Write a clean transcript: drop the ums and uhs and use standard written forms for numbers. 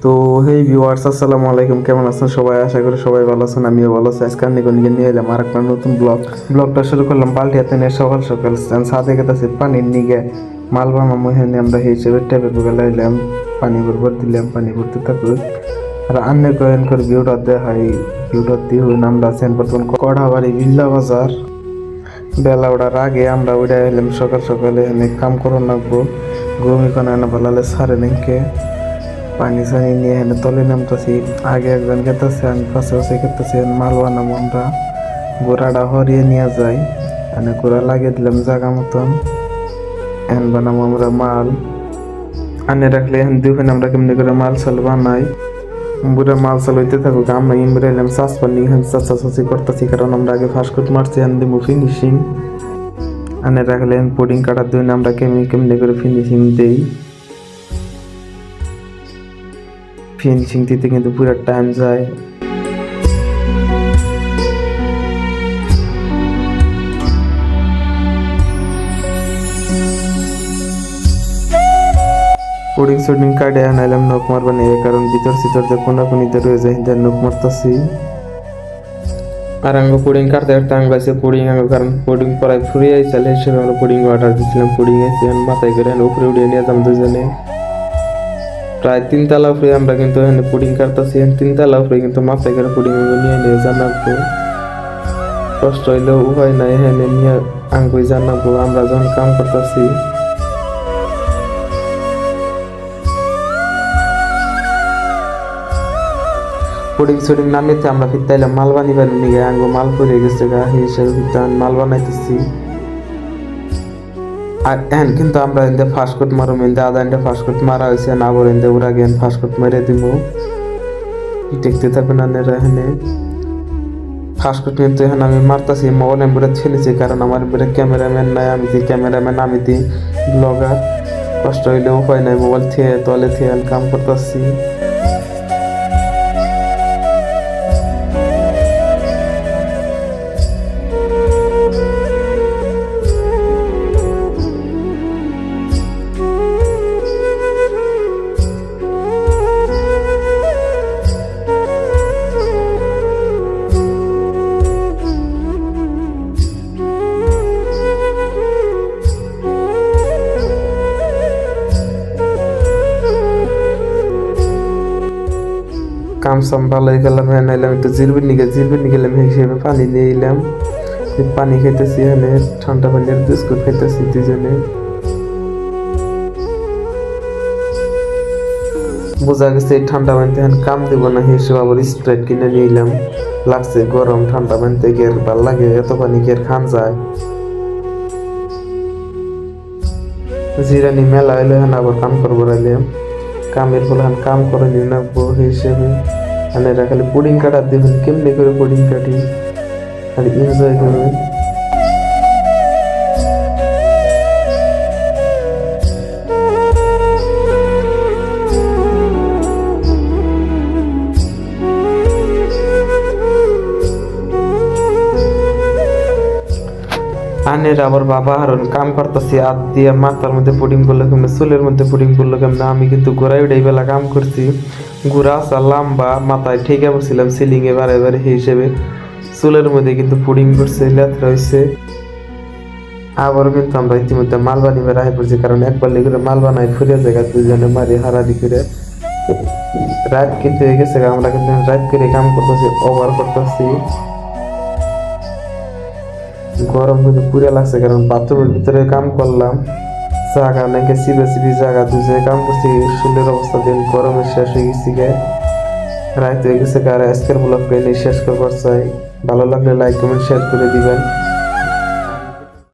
তো হেই ভিউয়ার্স, আসসালামু আলাইকুম। কেমন আছেন সবাই? আশা করি সবাই ভালো আছেন, আমিও ভালো আছি। আজকে নিয়ে এলাম আর একটা নতুন ব্লগটা শুরু করলাম পাল্টিয়াতে নিয়ে। সকাল সকাল ছাদে গেতেছি পানির নিগে মাল বানামো। হেনে আমরা হিসেবে টেপে বুকে লাইলাম, পানি ভরভর দিলাম, পানি ভরতে থাকুক। আর আন্নে কয়েন করে ভিউটা দেখাই। ভিউটা দিয়ে আমরা আছেন বর্তমান কড়াবাড়ি বিল্লা বাজার। বেলা ওঠার আগে আমরা উঠে এলাম সকাল সকালে। এখানে কাম করো লাগবো, ঘুমি কোনো না বলালে সারে নেকে পানি সানি নিয়ে এখানে তলে নামতেছি। আগে একজন খেতেছে, আমি পাশে পাশে খেতেছি। মাল বানাবো আমরা, গোড়াটা হরিয়ে নিয়ে যাই। এখানে গোড়া লাগিয়ে দিলাম জায়গা মতন। এখন বানাবো আমরা মাল আনে রাখলে এখন দুখানে আমরা কেমনি করে মাল চাল বানাই। বুড়া মাল চাল হইতে থাকুক। আমরা ইমরে এলাম চাষ পানি চাচা চাচি করতেছি, কারণ আমরা আগে ফার্স্ট কোট মারছি। এখন দিব ফিনিশিং। আনে রাখলে পুডিং কাটার দিন আমরা কেমনি করে ফিনিশিং দিই। ফিনিশিং দিতে কিন্তু পুরো টাইম যায়। পুডিং শুডিং কাটে আনাইলাম, নখ মারবা নেই, কারণ ভিতর সিতর যে কোনাকুনিতে রয়ে যায় নখ মারতাছি। আর আঙ্গ পুডিং কাটতে কাটতে আঙ্গ আছে পুডিং আঙ্গ, কারণ পুডিং প্রায় ফুরিয়ে আইসালে হিসেবে আমরা পুডিং অর্ডার দিয়েছিলাম। পুডিং এসে মাথায় করে উপরে উড়িয়ে নিয়ে যাম দুজনে। প্রায় 3 তলা উপরে আমরা কিন্তু এখানে পুডিং কাটতেছি। 3 তলা উপরে কিন্তু মাথায় করে পুডিং নিয়ে জানাবো। কষ্ট হইলেও উপায় নাই, এখানে নিয়ে আঙ্গুই জানাবো আমরা যখন কাম করতেছি। পুডিং শুডিং নামিতে আমরা ফিরতাইলাম মাল বানিবার নিয়ে। আঙ্গো মাল পরে গেছে গা, হিসেবে ফিরতাম মাল বানাইতেছি। আর এখন কিন্তু আমরা এতে ফার্স্ট কোট মারুম। এতে আধা ঘন্টা ফার্স্ট কোট মারা হয়েছে না, বলে এতে ওরা গেন ফার্স্ট কোট মেরে দিব। দেখতে থাকবেন আপনারা। এখানে ফার্স্ট কোট কিন্তু এখন আমি মারতাছি, মোবাইল এমবুরে ছেলেছি, কারণ আমার এবারে ক্যামেরাম্যান নাই। আমি দি ক্যামেরাম্যান, আমি দি ব্লগার। কষ্ট হইলে উপায় নাই, মোবাইল থেকে তলে থেকে কাম করতেছি। কাম সাম ভালো হয়ে গেলাম। হ্যাঁ নাইলাম একটু জিরবির নিয়ে গেলাম, হিসেবে পানি নিয়ে এলাম। পানি খাইতেছি, এখানে ঠান্ডা পানির বিস্কুট খাইতেছি দুজনে। বোঝা গেছে এই ঠান্ডা পানিতে এখন কাম দিব না, হিসেবে আবার স্প্রাইট কিনে নিয়ে এলাম। লাগছে গরম, ঠান্ডা পানিতে গের ভাল লাগে, এত পানি গের খান যায়। জিরানি মেলা হইলে এখন আবার কাম করবো রাইলাম। কামের ফলে কাম করে নিয়ে নাকবো হিসেবে। মানে খালি পুডিং কাটার দেবেন, কেমনি করে পুডিং কাটি খালি এনজয় করবেন। আনের আবার বাবা হারুন কাম করতেছি হাত দিয়ে, মাথার মধ্যে পুডিং করলো কেমন, চুলের মধ্যে পুডিং করলো কেমন। আমি কিন্তু গোড়ায় উঠে বেলা কাম করছি। গুড়া আসা লম্বা, মাথায় ঠেকে পড়ছিলাম সিলিং এ বারে বারে হিসেবে। চুলের মধ্যে কিন্তু পুডিং করছে, লেথরা হয়েছে। আবারও কিন্তু আমরা ইতিমধ্যে মাল বানিয়ে রাখি পড়ছি, কারণ একবার করে মাল বানাই ফুরিয়ে জায়গা দুজনে মারি হারাদি করে। রাত কিন্তু হয়ে গেছে, আমরা কিন্তু রাত করে কাম করতেছি, ওভার করতেছি। গরম কিন্তু পুরে লাগছে, কারণ বাথরুমের ভিতরে কাম করলাম। জায়গা নাকি সিবি জায়গা দুজে কাম করছি। শরীরের অবস্থা দিন গরমে শেষ হয়ে গেছি গে, রাত হয়ে গেছে। আর আজকের ব্লগ শেষ করবার চাই। ভালো লাগলে লাইক কমেন্ট শেয়ার করে দিবেন।